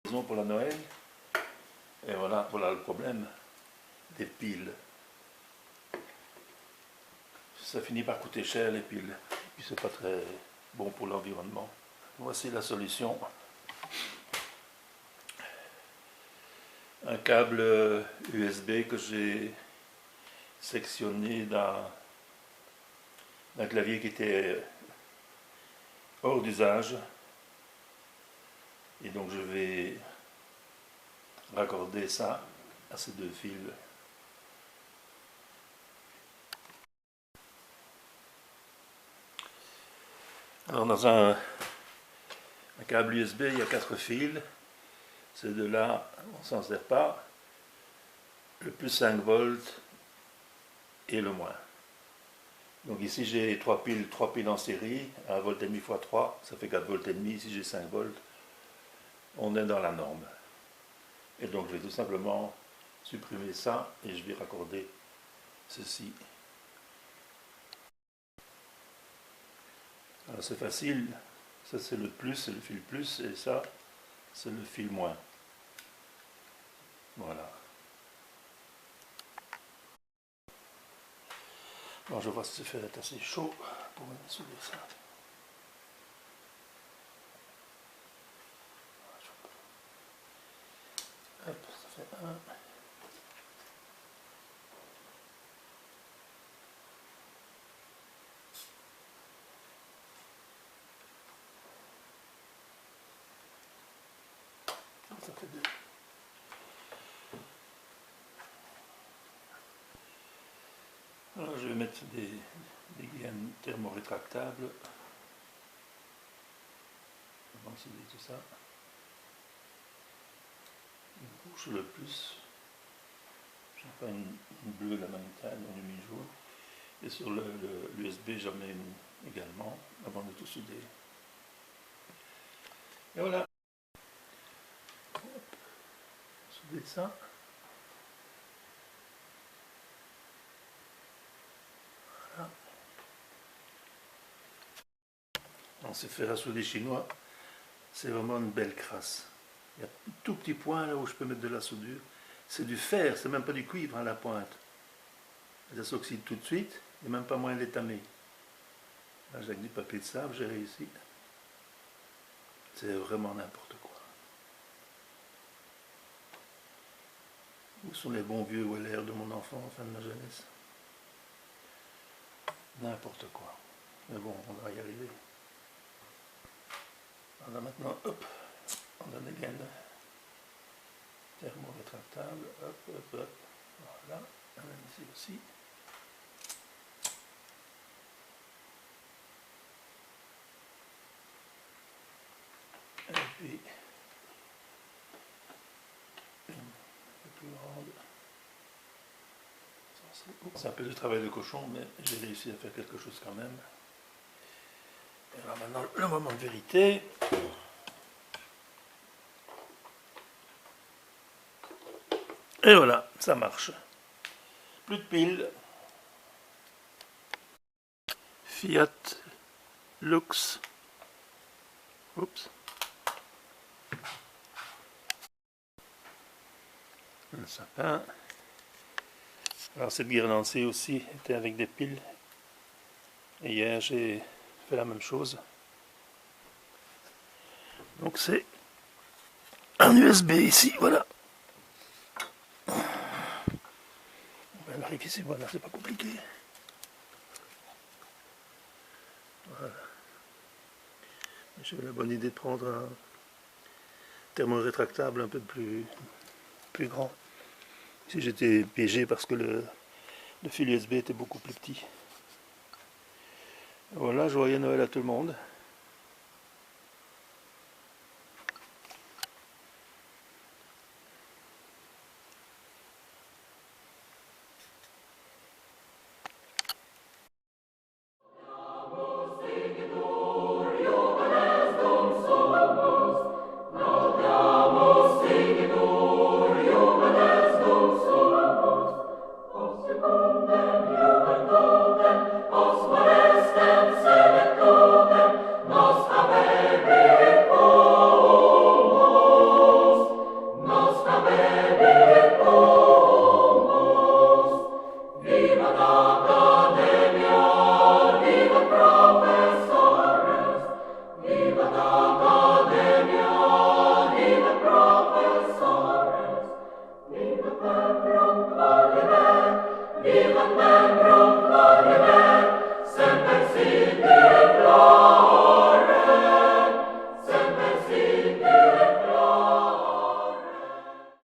Pour la Noël. Et voilà le problème des piles. Ça finit par coûter cher les piles. Et puis c'est pas très bon pour l'environnement. Voici la solution. Un câble USB que j'ai sectionné d'un clavier qui était hors d'usage. Et donc je vais raccorder ça à ces deux fils. Alors dans un câble USB, il y a 4 fils. Ces deux-là, on ne s'en sert pas. Le plus 5 volts et le moins. Donc ici j'ai 3 piles en série, 1,5 volt x 3, ça fait 4,5 volts. Ici j'ai 5 volts. On est dans la norme. Et donc je vais tout simplement supprimer ça et je vais raccorder ceci. Alors c'est facile, ça c'est le plus, c'est le fil plus, et ça c'est le fil moins. Voilà. Bon, je vois si ça fait être assez chaud pour souder ça. Hop, ça fait un. Ça fait deux. Alors je vais mettre des gaines thermorétractables. On va souder tout ça. Une couche le plus. J'en fais une bleue, la même taille, une demi-jaune. Et sur l'USB, j'en mets une également avant de tout souder. Et voilà. Souder ça. Voilà. On s'est fait à souder chinois. C'est vraiment une belle crasse. Il y a un tout petit point là où je peux mettre de la soudure. C'est du fer, c'est même pas du cuivre à la pointe. Ça s'oxyde tout de suite, il n'y a même pas moyen d'étamer. Là j'ai avec du papier de sable, j'ai réussi. C'est vraiment n'importe quoi. Où sont les bons vieux Weller de mon enfant, enfin de ma jeunesse? N'importe quoi. Mais bon, on va y arriver. Alors maintenant, hop, on a des gaines thermorétractables, hop, hop, hop. Voilà, on a ici aussi. Et puis, une un peu plus grande. C'est un peu de travail de cochon, mais j'ai réussi à faire quelque chose quand même. Et alors maintenant, le moment de vérité. Et voilà, ça marche. Plus de piles. Fiat Lux. Oups. Un sapin. Alors cette guirlande-ci aussi était avec des piles. Et hier j'ai fait la même chose. Donc c'est un USB ici, voilà. On arrive ici, voilà, c'est pas compliqué. Voilà. J'ai eu la bonne idée de prendre un thermorétractable un peu plus grand. Ici j'étais piégé parce que le fil USB était beaucoup plus petit. Voilà, joyeux Noël à tout le monde.